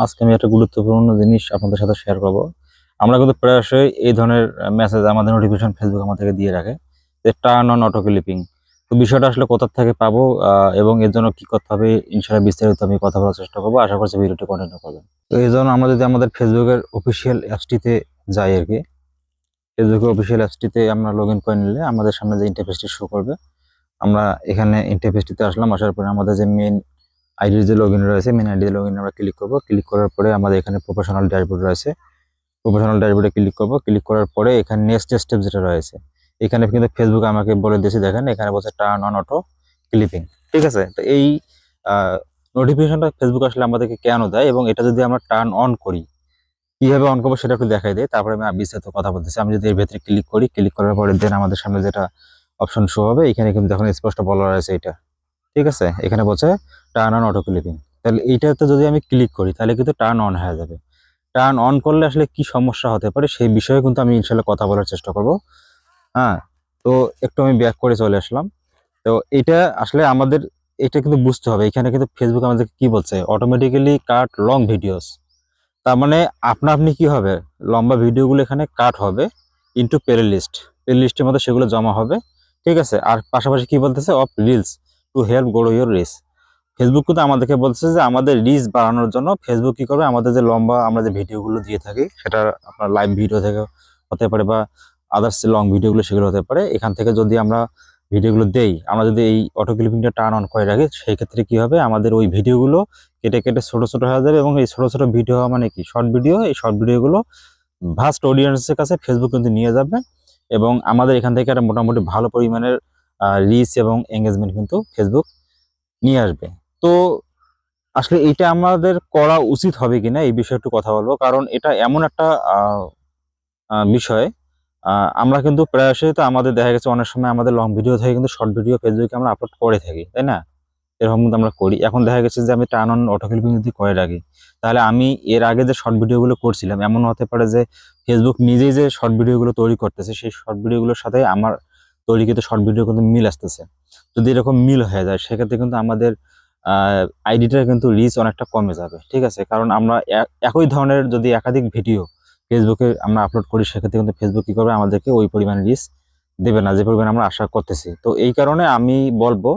আজকে আমি একটা গুরুত্বপূর্ণ জিনিস আপনাদের সাথে শেয়ার করব। আমরা কিন্তু প্রায়শই এই ধরনের মেসেজ আমাদের নোটিফিকেশন ফেসবুক আমাদেরকে দিয়ে রাখে যে টার্ন অন অটো ক্লিপিং। তো বিষয়টা আসলে কোথা থেকে পাবো এবং এর জন্য কি করতে হবে ইনশাআল্লাহ বিস্তারিত আমি কথা বলার চেষ্টা করবো। আশা করছি ভিডিওটি কন্টিনিউ করবেন। তো এই জন্য আমরা যদি আমাদের ফেসবুকের অফিসিয়াল অ্যাপসটিতে যাই আর কি, ফেসবুকের অফিসিয়াল অ্যাপসটিতে আমরা লগ ইন করে নিলে আমাদের সামনে যে ইন্টারফেসটি শো করবে, আমরা এখানে ইন্টারফেসটিতে আসলাম। আসার পরে আমাদের যে মেন আইডির যে লগইন রয়েছে, মেন আইডি লগইন আমরা ক্লিক করব। ক্লিক করার পরে আমাদের এখানে প্রফেশনাল ড্যাশবোর্ড রয়েছে, প্রফেশনাল ড্যাশবোর্ডে ক্লিক করব। ক্লিক করার পরে এখানে নেক্সট স্টেপ যেটা রয়েছে, এখানে কিন্তু ফেসবুক আমাকে বলে দিয়েছে, দেখেন এখানে বলছে টার্ন অন অটো ক্লিপিং। ঠিক আছে, তো এই নোটিফিকেশনটা ফেসবুক আসলে আমাদেরকে কেন দেয় এবং এটা যদি আমরা টার্ন অন করি কিভাবে অন করবো সেটা একটু দেখাই দেয়, তারপরে আমি বিস্তারিত কথা বলতেছি। আমি যদি এর ভেতরে ক্লিক করি, ক্লিক করার পরে দেন আমাদের সামনে যেটা অপশন শো হবে, এখানে কিন্তু দেখুন স্পষ্ট বলা রয়েছে এটা। ঠিক আছে, এখানে বলছে টার্ন অন অটো ক্লিপিং। তাহলে এইটাতে যদি আমি ক্লিক করি তাহলে কিন্তু টার্ন অন হয়ে যাবে। টার্ন অন করলে আসলে কি সমস্যা হতে পারে সেই বিষয়ে কিন্তু আমি ইনশাল্লাহ কথা বলার চেষ্টা করব। হ্যাঁ, তো একটু আমি ব্যাক করে চলে আসলাম। তো এটা আসলে আমাদের এটা কিন্তু বুঝতে হবে, এখানে কিন্তু ফেসবুক আমাদেরকে কি বলছে, অটোমেটিক্যালি কাট লং ভিডিওস। তার মানে আপনি কি হবে, লম্বা ভিডিওগুলো এখানে কাট হবে ইনটু প্লে লিস্ট, প্লে লিস্টের মধ্যে সেগুলো জমা হবে। ঠিক আছে, আর পাশাপাশি কি বলতেছে, of reels to help grow your rich. Facebook কিন্তু আমাদেরকে বলছে যে আমাদের রিচ বাড়ানোর জন্য ফেসবুক কি করবে, আমাদের যে লম্বা আমরা যে ভিডিওগুলো দিয়ে থাকি সেটা আপনার লাইভ ভিডিও থেকে হতে পারে বা আদার্স লং ভিডিওগুলো সেগুলো হতে পারে, এখান থেকে যদি আমরা ভিডিওগুলো দেই, আমরা যদি এই অটো ক্লিপিংটা টার্ন অন করে রাখি, সেই ক্ষেত্রে কি হবে, আমাদের ওই ভিডিওগুলো কেটে কেটে ছোট ছোট হয়ে যাবে এবং এই ছোট ছোট ভিডিও মানে কি শর্ট ভিডিও, এই শর্ট ভিডিওগুলো ভাস্ট অডিয়েন্সের কাছে ফেসবুক কিন্তু নিয়ে যাবে এবং আমাদের এখান থেকে একটা মোটামুটি ভালো পরিমাণের রিচ এবং এঙ্গেজমেন্ট কিন্তু ফেসবুক নিয়ে আসবে। তো আসলে এটা আমাদের করা উচিত হবে কিনা এই বিষয়ে একটু কথা বলবো, কারণ এটা এমন একটা বিষয়, আমরা কিন্তু প্রায়শই তো আমাদের দেখা গেছে অনেক সময় আমাদের লং ভিডিও থেকে কিন্তু শর্ট ভিডিও ফেসবুকে আমরা আপলোড করে থাকি, তাই না? এরকম কিন্তু আমরা করি। এখন দেখা গেছে যে আমি টার্ন অন অটো ক্লিপিং যদি করে রাখি, তাহলে আমি এর আগে যে শর্ট ভিডিওগুলো করছিলাম, এমন হতে পারে যে ফেসবুক নিজেই যে শর্ট ভিডিওগুলো তৈরি করতেছে সেই শর্ট ভিডিওগুলোর সাথে আমার তৈরিকৃত শর্ট ভিডিও কিন্তু মিল আসতেছে। যদি এরকম মিল হয়ে যায় সেক্ষেত্রে কিন্তু আমাদের আইডিটার কিন্তু রিচ অনেকটা কমে যাবে। ঠিক আছে, কারণ আমরা একই ধরনের যদি একাধিক ভিডিও ফেসবুকে আমরা আপলোড করি, সেক্ষেত্রে কিন্তু ফেসবুক কি করবে, আমাদেরকে ওই পরিমাণ রিচ দেবে না যে পরিমাণ আমরা আশা করতেছি। তো এই কারণে আমি বলবো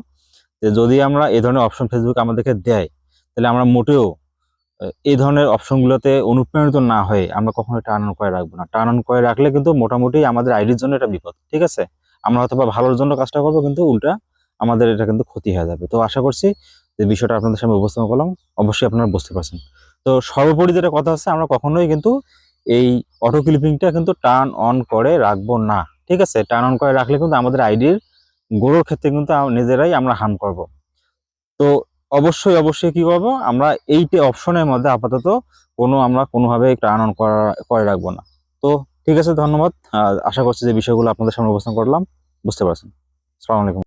যে যদি আমরা এই ধরনের অপশন ফেসবুক আমাদেরকে দেয়, তাহলে আমরা মোটেও এই ধরনের অপশনগুলোতে অনুপ্রাণিত না হয়ে আমরা কখনোই টার্ন অন করে রাখবো না। টার্ন অন করে রাখলে কিন্তু মোটামুটি আমাদের আইডির জন্য এটা বিপদ। ঠিক আছে, আমরা হয়তো বা ভালোর জন্য কাজটা করবো, কিন্তু উল্টা আমাদের এটা কিন্তু ক্ষতি হয়ে যাবে। তো আশা করছি যে বিষয়টা আপনাদের সামনে উপস্থাপন করলাম, অবশ্যই আপনারা বুঝতে পারছেন। তো সর্বোপরি যেটা কথা হচ্ছে, আমরা কখনোই কিন্তু এই অটো ক্লিপিংটা কিন্তু টার্ন অন করে রাখবো না। ঠিক আছে, টার্ন অন করে রাখলে কিন্তু আমাদের আইডির গ্রোর ক্ষেত্রে কিন্তু নিজেরাই আমরা হার্ম করব। তো অবশ্যই অবশ্যই কি করবো, আমরা এইটা অপশনের মধ্যে আপাতত আমরা কোনোভাবে টার্ন অন করে রাখবো না। তো ঠিক আছে, ধন্যবাদ। আশা করছি যে বিষয়গুলো আপনাদের সামনে উপস্থাপন করলাম, বুঝতে পারছেন। আসসালামু আলাইকুম।